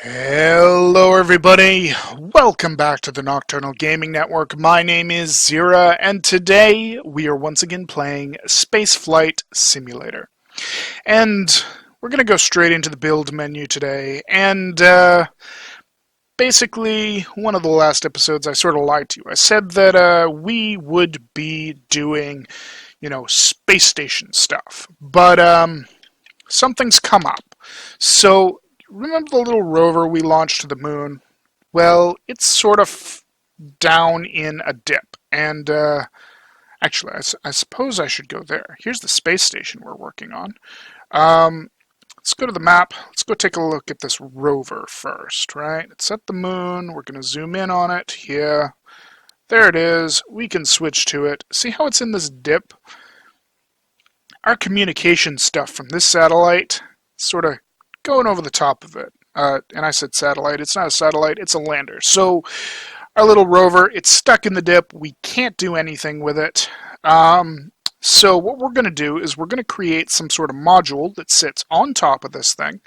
Hello everybody, welcome back to the Nocturnal Gaming Network. My name is Xeriua, and today we are once again playing Spaceflight Simulator. And we're going to go straight into the build menu today, and basically, one of the last episodes I sort of lied to you. I said that we would be doing, space station stuff, but something's come up. So, remember the little rover we launched to the moon? Well, it's sort of down in a dip. And actually, I suppose I should go there. Here's the space station we're working on. Let's go to the map. Let's go take a look at this rover first, right? It's at the moon. We're going to zoom in on it. Yeah. There it is. We can switch to it. See how it's in this dip? Our communication stuff from this satellite sort of going over the top of it. And I said satellite. It's not a satellite. It's a lander. So our little rover, it's stuck in the dip. We can't do anything with it. So what we're going to do is we're going to create some sort of module that sits on top of this thing.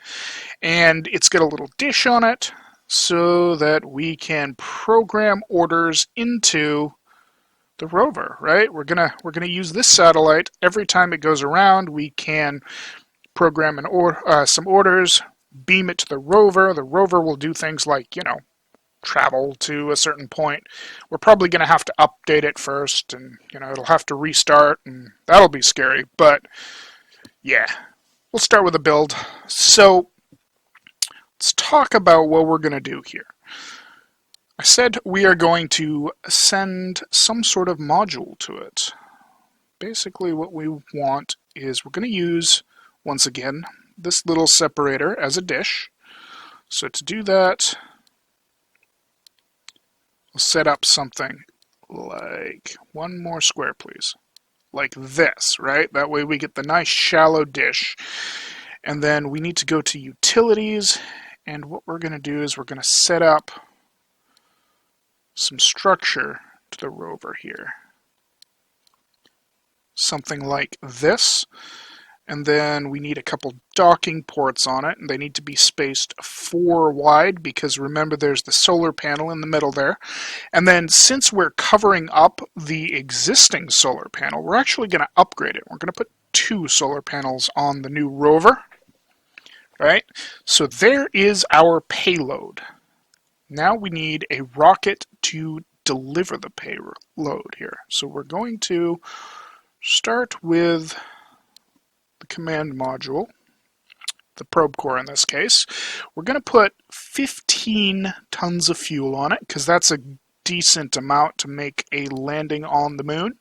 And it's got a little dish on it so that we can program orders into the rover, right? We're gonna use this satellite. Every time it goes around, we can program some orders, beam it to the rover. The rover will do things like, travel to a certain point. We're probably going to have to update it first, and, it'll have to restart, and that'll be scary. But, yeah, we'll start with a build. So, let's talk about what we're going to do here. I said we are going to send some sort of module to it. Basically, what we want is we're going to use, once again, this little separator as a dish. So to do that, we'll set up something like one more square, please. Like this, right? That way we get the nice shallow dish. And then we need to go to utilities. And what we're going to do is we're going to set up some structure to the rover here. Something like this. And then we need a couple docking ports on it, and they need to be spaced 4 wide because remember there's the solar panel in the middle there. And then since we're covering up the existing solar panel, we're actually going to upgrade it. We're going to put 2 solar panels on the new rover, right? So there is our payload. Now we need a rocket to deliver the payload here. So we're going to start with the command module, the probe core in this case. We're going to put 15 tons of fuel on it because that's a decent amount to make a landing on the moon.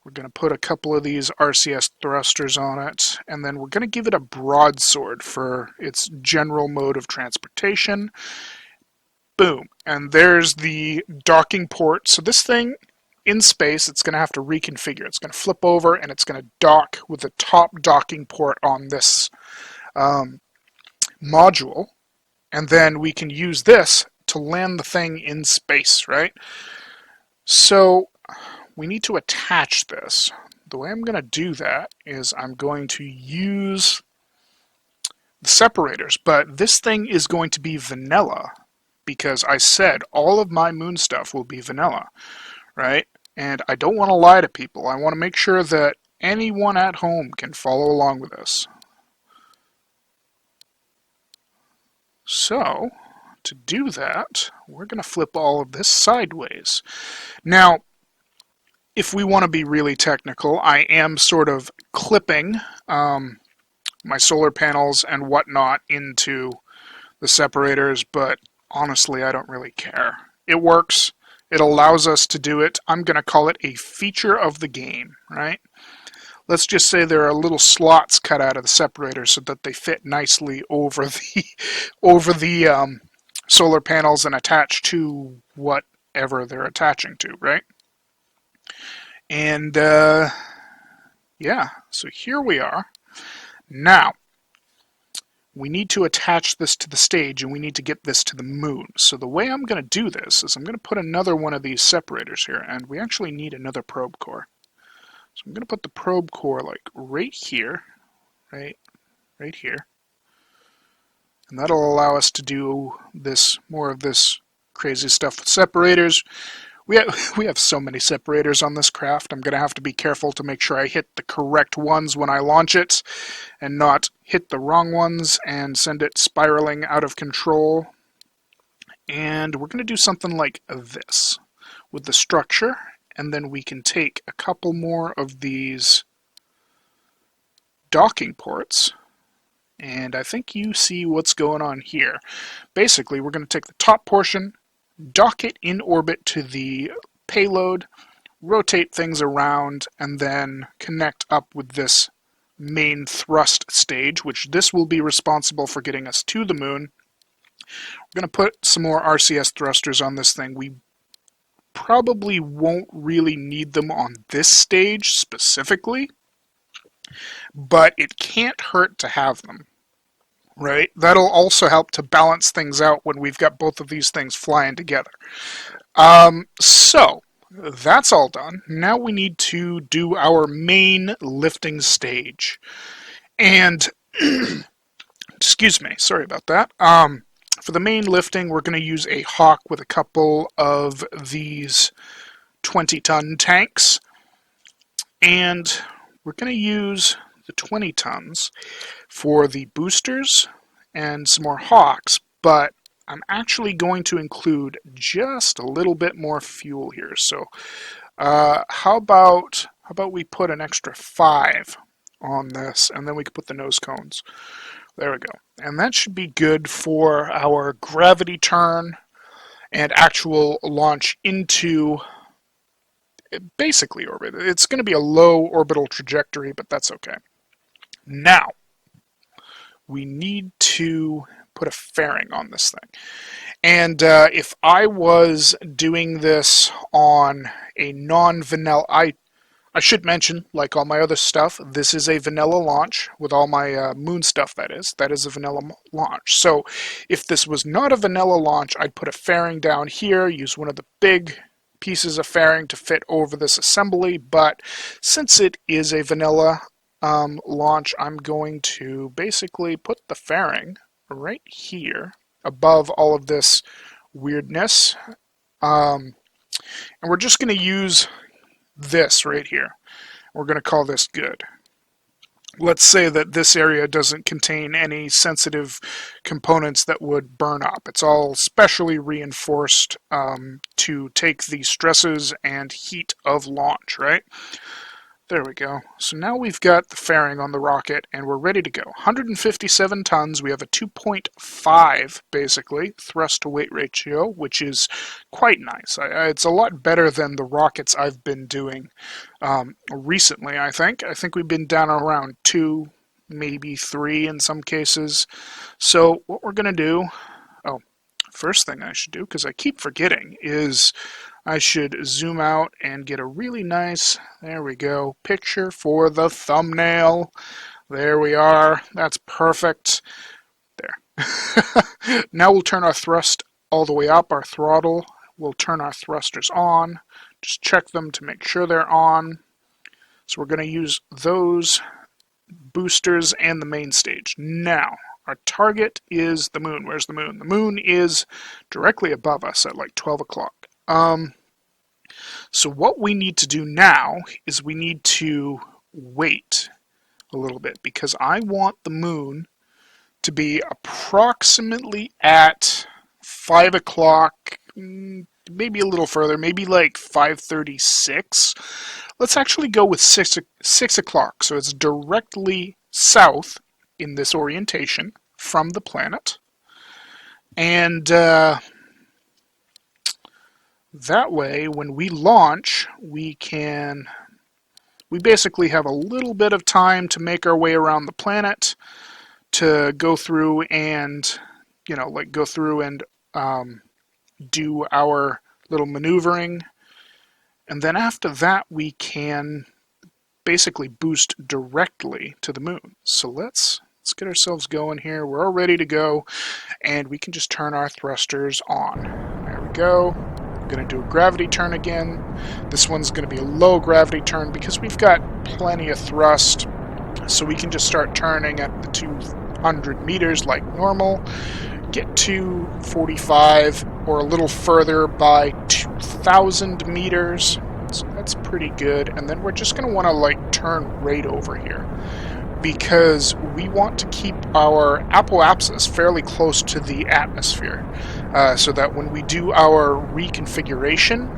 We're going to put a couple of these RCS thrusters on it, and then we're going to give it a broadsword for its general mode of transportation. Boom. And there's the docking port. So this thing in space, it's going to have to reconfigure. It's going to flip over and it's going to dock with the top docking port on this module. And then we can use this to land the thing in space, right? So we need to attach this. The way I'm going to do that is I'm going to use the separators, but this thing is going to be vanilla because I said all of my moon stuff will be vanilla, right? And I don't want to lie to people. I want to make sure that anyone at home can follow along with this. So, to do that, we're going to flip all of this sideways. Now, if we want to be really technical, I am sort of clipping my solar panels and whatnot into the separators, but honestly, I don't really care. It works. It allows us to do it. I'm going to call it a feature of the game, right? Let's just say there are little slots cut out of the separator so that they fit nicely over the solar panels and attach to whatever they're attaching to, right? And yeah, so here we are. Now, we need to attach this to the stage and we need to get this to the moon. So the way I'm going to do this is I'm going to put another one of these separators here, and we actually need another probe core. So I'm going to put the probe core like right here, right here. And that'll allow us to do more of this crazy stuff with separators. We have so many separators on this craft. I'm going to have to be careful to make sure I hit the correct ones when I launch it and not hit the wrong ones and send it spiraling out of control. And we're going to do something like this with the structure, and then we can take a couple more of these docking ports, and I think you see what's going on here. Basically, we're going to take the top portion, dock it in orbit to the payload, rotate things around, and then connect up with this main thrust stage, which this will be responsible for getting us to the moon. We're going to put some more RCS thrusters on this thing. We probably won't really need them on this stage specifically, but it can't hurt to have them. Right? That'll also help to balance things out when we've got both of these things flying together. So, that's all done. Now we need to do our main lifting stage. And, excuse me, sorry about that. For the main lifting, we're going to use a Hawk with a couple of these 20-ton tanks. And we're going to use the 20 tons for the boosters and some more Hawks, but I'm actually going to include just a little bit more fuel here. So how about we put an extra 5 on this, and then we can put the nose cones. There we go. And that should be good for our gravity turn and actual launch into basically orbit. It's going to be a low orbital trajectory, but that's okay. Now, we need to put a fairing on this thing. And if I was doing this on a non-vanilla, I should mention, like all my other stuff, this is a vanilla launch with all my moon stuff, that is. That is a vanilla launch. So if this was not a vanilla launch, I'd put a fairing down here, use one of the big pieces of fairing to fit over this assembly, but since it is a vanilla launch, I'm going to basically put the fairing right here above all of this weirdness, and we're just going to use this right here. We're going to call this good. Let's say that this area doesn't contain any sensitive components that would burn up. It's all specially reinforced to take the stresses and heat of launch, right? There we go. So now we've got the fairing on the rocket, and we're ready to go. 157 tons. We have a 2.5, basically, thrust-to-weight ratio, which is quite nice. It's a lot better than the rockets I've been doing recently, I think. I think we've been down around 2, maybe 3 in some cases. So what we're going to do... Oh, first thing I should do, because I keep forgetting, is... I should zoom out and get a really nice, there we go, picture for the thumbnail. There we are. That's perfect. There. Now we'll turn our thrust all the way up, our throttle. We'll turn our thrusters on. Just check them to make sure they're on. So we're going to use those boosters and the main stage. Now, our target is the moon. Where's the moon? The moon is directly above us at like 12 o'clock. So what we need to do now is we need to wait a little bit, because I want the moon to be approximately at 5 o'clock, maybe a little further, maybe like 5:36. Let's actually go with 6 o'clock, so it's directly south in this orientation from the planet. And that way, when we launch, we basically have a little bit of time to make our way around the planet, to go through and, do our little maneuvering. And then after that, we can basically boost directly to the moon. So let's get ourselves going here. We're all ready to go, and we can just turn our thrusters on. There we go. Going to do a gravity turn again. This one's going to be a low gravity turn because we've got plenty of thrust, so we can just start turning at the 1,500 meters like normal, get to 45 or a little further by 2,000 meters. So that's pretty good. And then we're just going to want to like turn right over here because we want to keep our apoapsis fairly close to the atmosphere so that when we do our reconfiguration,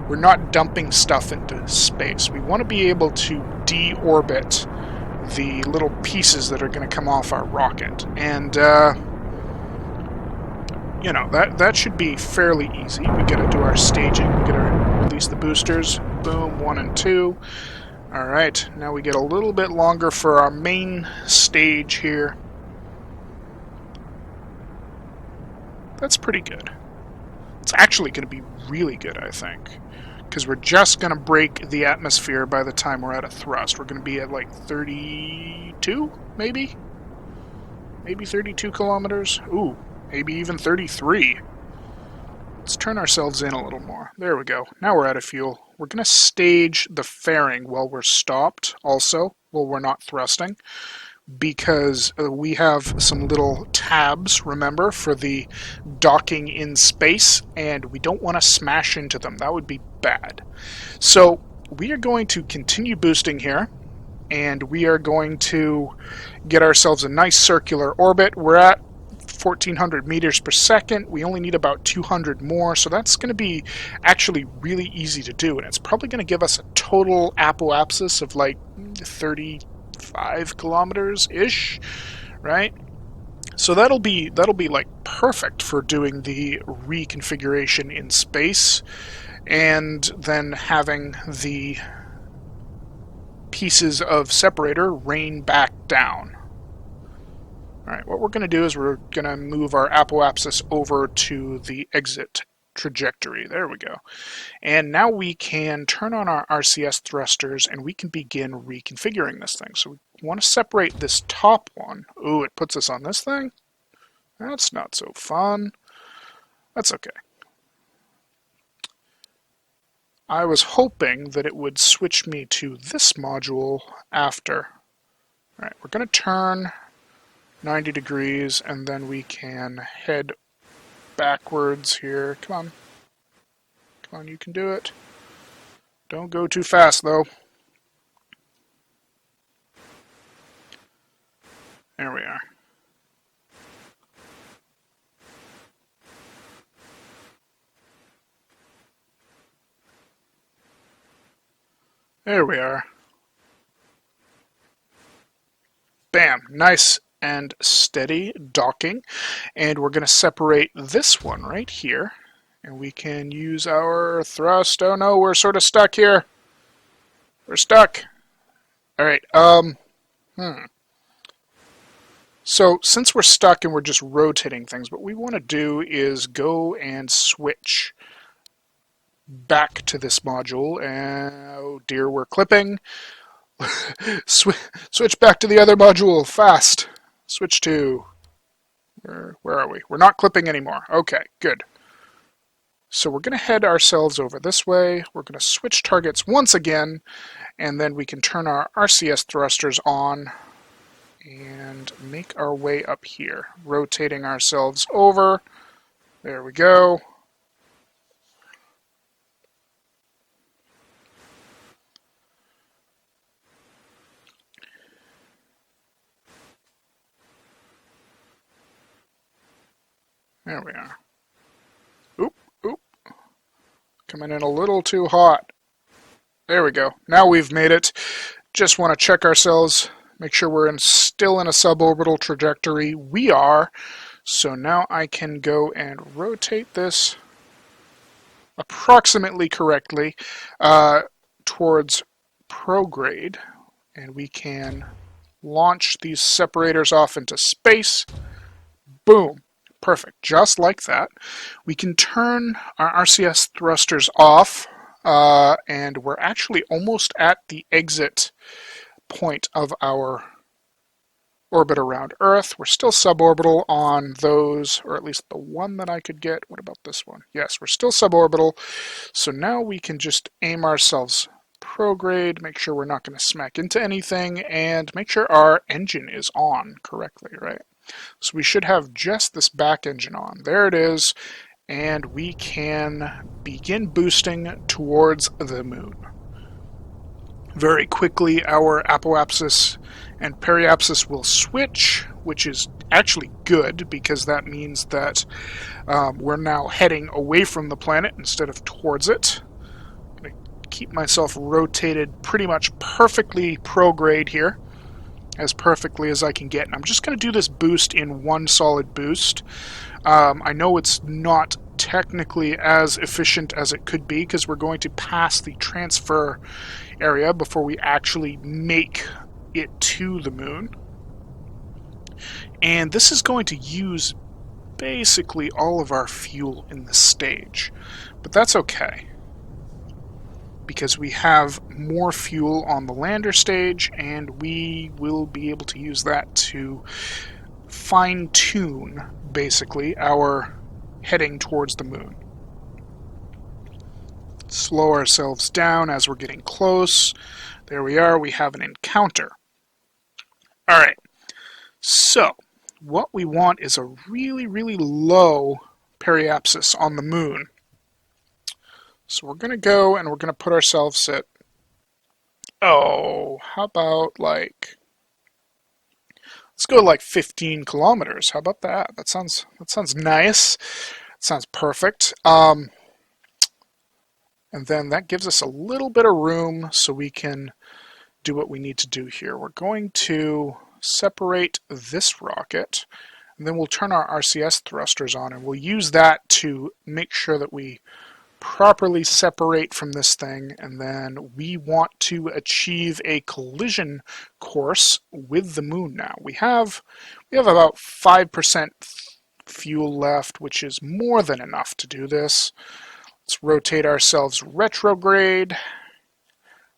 we're not dumping stuff into space. We want to be able to deorbit the little pieces that are going to come off our rocket. And, you know, that should be fairly easy. We got to do our staging. We got to release the boosters. Boom, 1 and 2. Alright, now we get a little bit longer for our main stage here. That's pretty good. It's actually going to be really good, I think. Because we're just going to break the atmosphere by the time we're at a thrust. We're going to be at like 32, maybe? Maybe 32 kilometers? Ooh, maybe even 33. Let's turn ourselves in a little more. There we go. Now we're out of fuel. We're going to stage the fairing while we're stopped also, while we're not thrusting, because we have some little tabs, remember, for the docking in space, and we don't want to smash into them. That would be bad. So we are going to continue boosting here, and we are going to get ourselves a nice circular orbit. We're at 1,400 meters per second. We only need about 200 more, so that's going to be actually really easy to do, and it's probably going to give us a total apoapsis of like 35 kilometers-ish, right? So that'll be like perfect for doing the reconfiguration in space, and then having the pieces of separator rain back down. Alright, what we're going to do is we're going to move our apoapsis over to the exit trajectory. There we go. And now we can turn on our RCS thrusters and we can begin reconfiguring this thing. So we want to separate this top one. Ooh, it puts us on this thing? That's not so fun. That's okay. I was hoping that it would switch me to this module after. Alright, we're going to turn 90 degrees, and then we can head backwards here. Come on. Come on, you can do it. Don't go too fast, though. There we are. There we are. Bam. Nice and steady docking, and we're going to separate this one right here, and we can use our thrust. Oh no, we're sort of stuck here. We're stuck. Alright, So since we're stuck and we're just rotating things, what we want to do is go and switch back to this module, and oh dear, we're clipping. Switch back to the other module, fast. Switch to, where are we? We're not clipping anymore. Okay, good. So we're going to head ourselves over this way. We're going to switch targets once again, and then we can turn our RCS thrusters on and make our way up here, rotating ourselves over. There we go. There we are. Oop, oop. Coming in a little too hot. There we go. Now we've made it. Just want to check ourselves, make sure we're still in a suborbital trajectory. We are. So now I can go and rotate this approximately correctly towards prograde. And we can launch these separators off into space. Boom. Perfect. Just like that. We can turn our RCS thrusters off, and we're actually almost at the exit point of our orbit around Earth. We're still suborbital on those, or at least the one that I could get. What about this one? Yes, we're still suborbital. So now we can just aim ourselves prograde, make sure we're not going to smack into anything, and make sure our engine is on correctly, right? So we should have just this back engine on. There it is, and we can begin boosting towards the moon. Very quickly, our apoapsis and periapsis will switch, which is actually good because that means that we're now heading away from the planet instead of towards it. I'm going to keep myself rotated pretty much perfectly prograde here, as perfectly as I can get. And I'm just going to do this boost in one solid boost. I know it's not technically as efficient as it could be because we're going to pass the transfer area before we actually make it to the moon. And this is going to use basically all of our fuel in this stage. But that's okay, because we have more fuel on the lander stage, and we will be able to use that to fine-tune, basically, our heading towards the moon. Slow ourselves down as we're getting close. There we are, we have an encounter. Alright, so what we want is a really, really low periapsis on the moon. So we're going to go and we're going to put ourselves at, how about like, let's go like 15 kilometers. How about that? That sounds nice. That sounds perfect. And then that gives us a little bit of room so we can do what we need to do here. We're going to separate this rocket, and then we'll turn our RCS thrusters on, and we'll use that to make sure that we properly separate from this thing, and then we want to achieve a collision course with the moon now. We have about 5% fuel left, which is more than enough to do this. Let's rotate ourselves retrograde.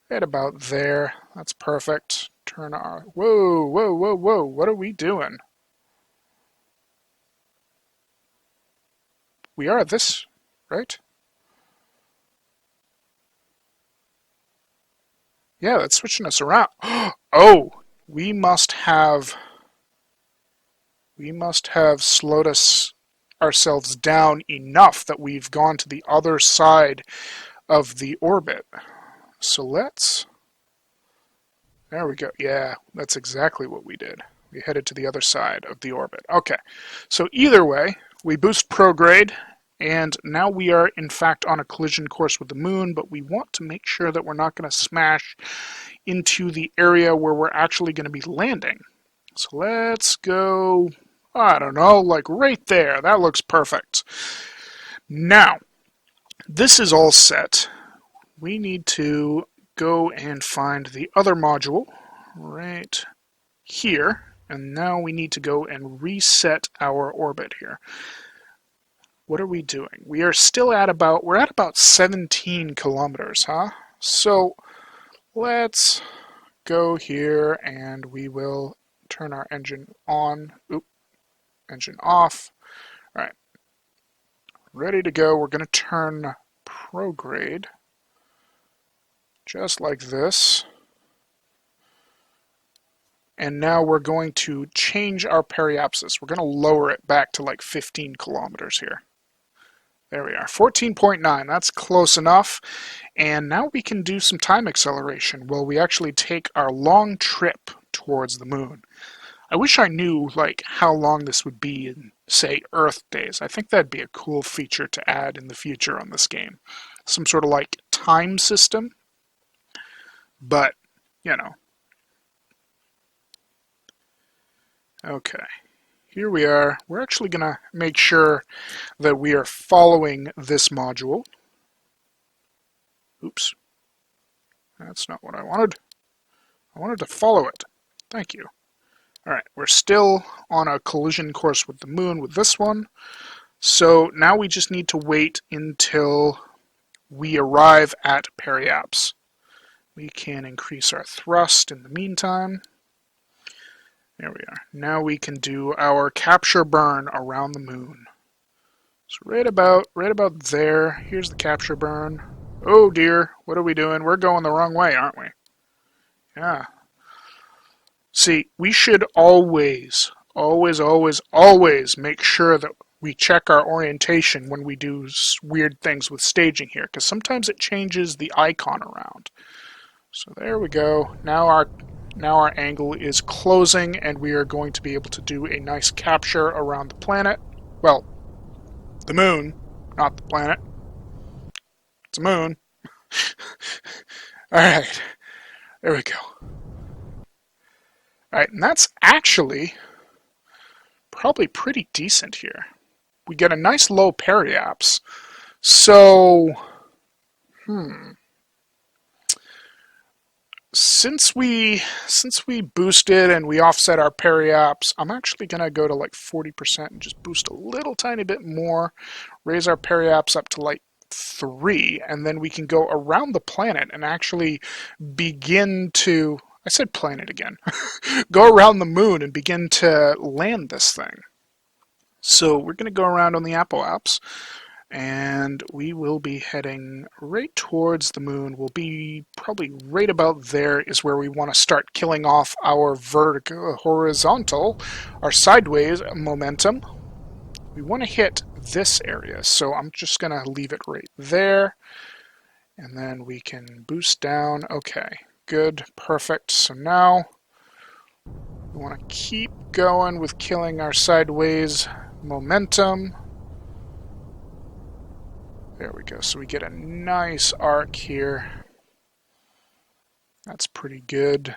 Right about there. That's perfect. Turn our... Whoa, whoa, whoa, whoa. What are we doing? We are at this, right? Yeah, that's switching us around. Oh, we must have slowed ourselves down enough that we've gone to the other side of the orbit. So let's... There we go. Yeah, that's exactly what we did. We headed to the other side of the orbit. Okay, so either way, we boost prograde, and now we are in fact on a collision course with the moon, but we want to make sure that we're not going to smash into the area where we're actually going to be landing. So let's go, I don't know, like right there. That looks perfect. Now, this is all set. We need to go and find the other module right here, and now we need to go and reset our orbit here. What are we doing? We are still at about, we're at about 17 kilometers, huh? So let's go here and we will turn our engine on. Oop, engine off. All right, ready to go. We're going to turn prograde. Just like this. And now we're going to change our periapsis. We're going to lower it back to like 15 kilometers here. There we are, 14.9, that's close enough. And now we can do some time acceleration while we actually take our long trip towards the moon. I wish I knew like how long this would be in, say, Earth days. I think that'd be a cool feature to add in the future on this game. Some sort of like time system. But, you know. Okay, here we are. We're actually going to make sure that we are following this module. Oops. That's not what I wanted. I wanted to follow it. Thank you. Alright, we're still on a collision course with the moon with this one. So now we just need to wait until we arrive at periaps. We can increase our thrust in the meantime. There we are. Now we can do our capture burn around the moon. So right about there. Here's the capture burn. Oh dear, what are we doing? We're going the wrong way, aren't we? Yeah. See, we should always, always, always, always make sure that we check our orientation when we do weird things with staging here, because sometimes it changes the icon around. So there we go. Now our angle is closing, and we are going to be able to do a nice capture around the planet. Well, the moon, not the planet. It's a moon. Alright, there we go. Alright, and that's actually probably pretty decent here. We get a nice low periaps. So, since we boosted and we offset our periaps, I'm actually going to go to like 40% and just boost a little tiny bit more, raise our periaps up to like 3, and then we can go around the planet and actually begin to, I said planet again, go around the moon and begin to land this thing. So we're going to go around on the apoaps, and we will be heading right towards the moon. We'll be probably right about there is where we want to start killing off our horizontal, our sideways momentum. We want to hit this area, so I'm just going to leave it right there, and then we can boost down. Okay, good, perfect. So now we want to keep going with killing our sideways momentum. There we go. So we get a nice arc here. That's pretty good.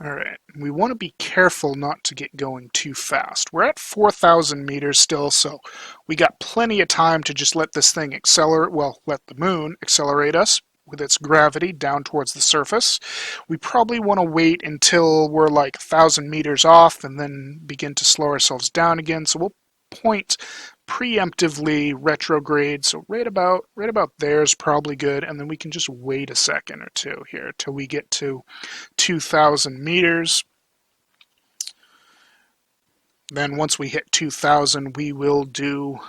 Alright, we want to be careful not to get going too fast. We're at 4,000 meters still, so we got plenty of time to just let this thing accelerate, well, let the moon accelerate us with its gravity down towards the surface. We probably want to wait until we're like 1,000 meters off and then begin to slow ourselves down again. So we'll point preemptively retrograde, so right about there is probably good, and then we can just wait a second or two here till we get to 2,000 meters. Then once we hit 2,000, we will do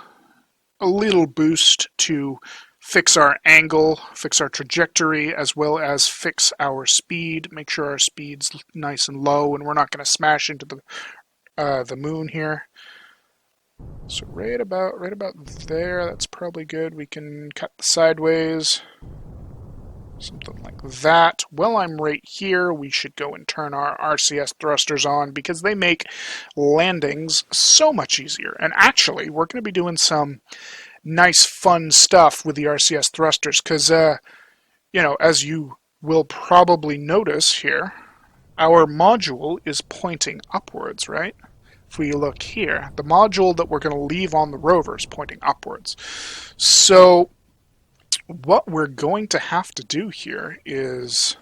a little boost to fix our angle, fix our trajectory, as well as fix our speed, make sure our speed's nice and low and we're not going to smash into the moon here. So right about there, that's probably good. We can cut the sideways, something like that. While I'm right here, we should go and turn our RCS thrusters on because they make landings so much easier. And actually, we're going to be doing some nice fun stuff with the RCS thrusters because, you know, as you will probably notice here, our module is pointing upwards, right? If we look here, the module that we're going to leave on the rover is pointing upwards. So what we're going to have to do here is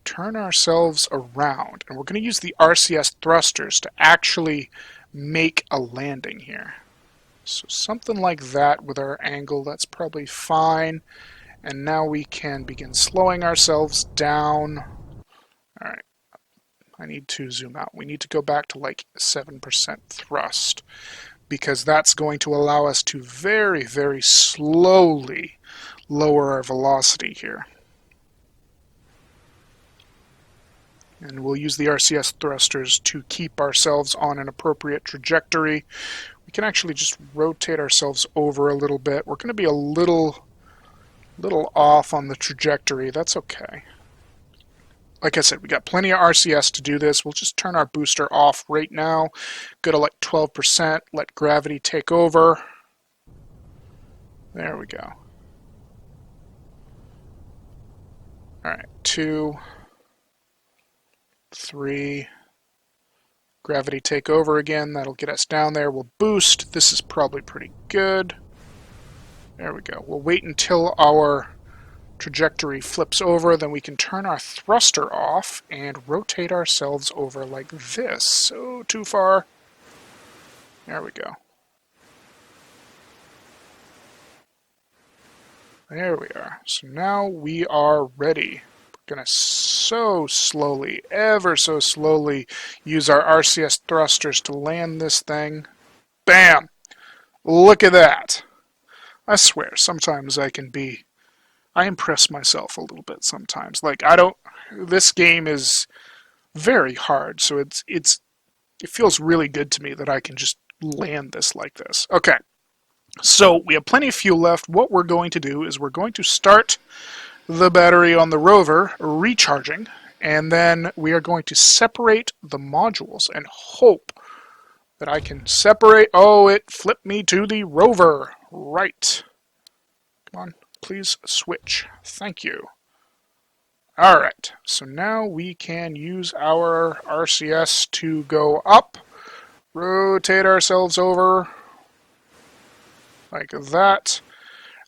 turn ourselves around, and we're going to use the RCS thrusters to actually make a landing here. So something like that with our angle, that's probably fine. And now we can begin slowing ourselves down. All right. I need to zoom out. We need to go back to like 7% thrust because that's going to allow us to very, very slowly lower our velocity here. And we'll use the RCS thrusters to keep ourselves on an appropriate trajectory. We can actually just rotate ourselves over a little bit. We're going to be a little off on the trajectory. That's okay. Like I said, we got plenty of RCS to do this. We'll just turn our booster off right now. Go to like 12%. Let gravity take over. There we go. All right, 2, 3. Gravity take over again. That'll get us down there. We'll boost. This is probably pretty good. There we go. We'll wait until our trajectory flips over, then we can turn our thruster off and rotate ourselves over like this. So too far. There we go. There we are. So now we are ready. Gonna so slowly, ever so slowly, use our RCS thrusters to land this thing. Bam! Look at that. I swear, sometimes I impress myself a little bit sometimes. Like, this game is very hard, so it feels really good to me that I can just land this like this. Okay, so we have plenty of fuel left. What we're going to do is we're going to start the battery on the rover recharging, and then we are going to separate the modules and hope that I can separate. Oh, it flipped me to the rover. Right. Come on, please switch. Thank you. Alright, so now we can use our RCS to go up, rotate ourselves over like that.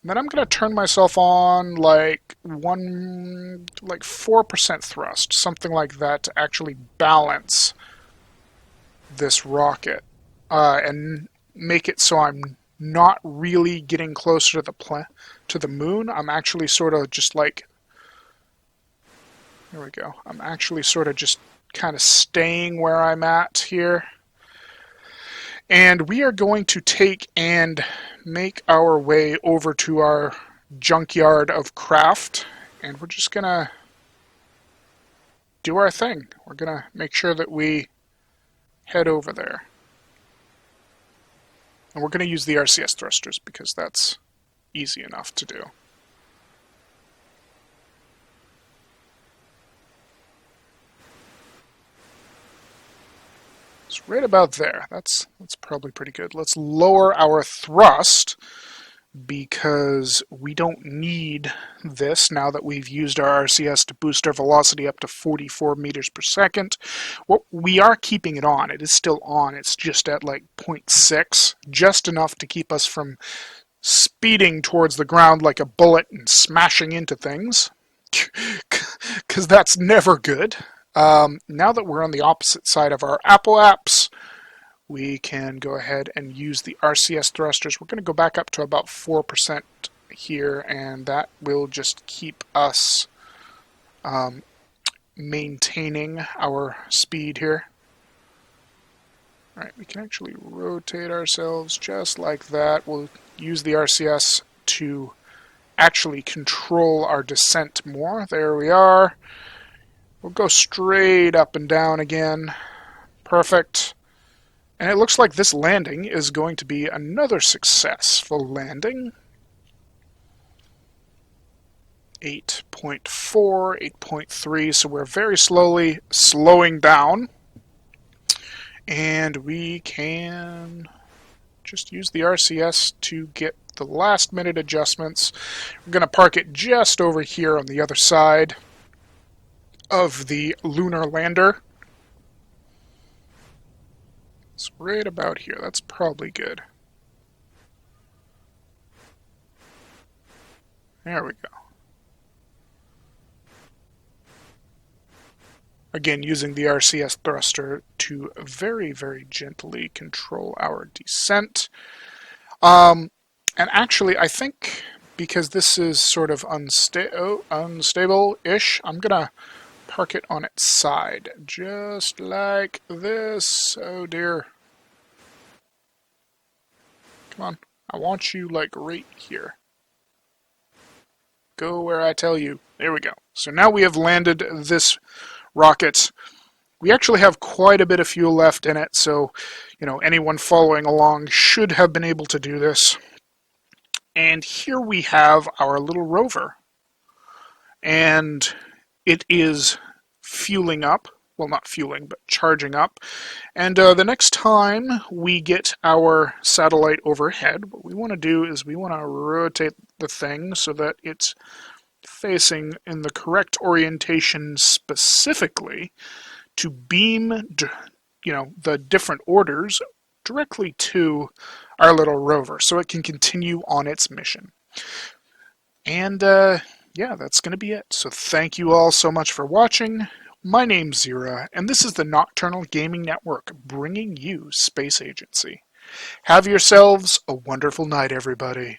And then I'm going to turn myself on like 4% thrust, something like that, to actually balance this rocket and make it so I'm not really getting closer to the moon. I'm actually sort of just like, there we go. I'm actually sort of just kind of staying where I'm at here. And we are going to take and make our way over to our junkyard of craft, and we're just going to do our thing. We're going to make sure that we head over there. And we're going to use the RCS thrusters because that's easy enough to do. It's right about there. That's probably pretty good. Let's lower our thrust because we don't need this now that we've used our RCS to boost our velocity up to 44 meters per second. Well, we are keeping it on. It is still on. It's just at like 0.6, just enough to keep us from speeding towards the ground like a bullet and smashing into things, because that's never good. Now that we're on the opposite side of our Apple apps, we can go ahead and use the RCS thrusters. We're going to go back up to about 4% here, and that will just keep us maintaining our speed here. Alright, we can actually rotate ourselves just like that. We'll use the RCS to actually control our descent more. There we are. We'll go straight up and down again. Perfect. And it looks like this landing is going to be another successful landing. 8.4, 8.3, so we're very slowly slowing down. And we can just use the RCS to get the last minute adjustments. We're going to park it just over here on the other side of the lunar lander. It's right about here. That's probably good. There we go. Again, using the RCS thruster to very, very gently control our descent. And actually, I think because this is sort of unstable-ish, I'm going to park it on its side, just like this. Oh dear. Come on. I want you, like, right here. Go where I tell you. There we go. So now we have landed this rocket. We actually have quite a bit of fuel left in it, so, you know, anyone following along should have been able to do this. And here we have our little rover. And it is fueling up. Well, not fueling, but charging up. And the next time we get our satellite overhead, what we want to do is we want to rotate the thing so that it's facing in the correct orientation specifically to beam, you know, the different orders directly to our little rover so it can continue on its mission. And yeah, that's going to be it. So thank you all so much for watching. My name's Xeriua, and this is the Nocturnal Gaming Network, bringing you Space Agency. Have yourselves a wonderful night, everybody.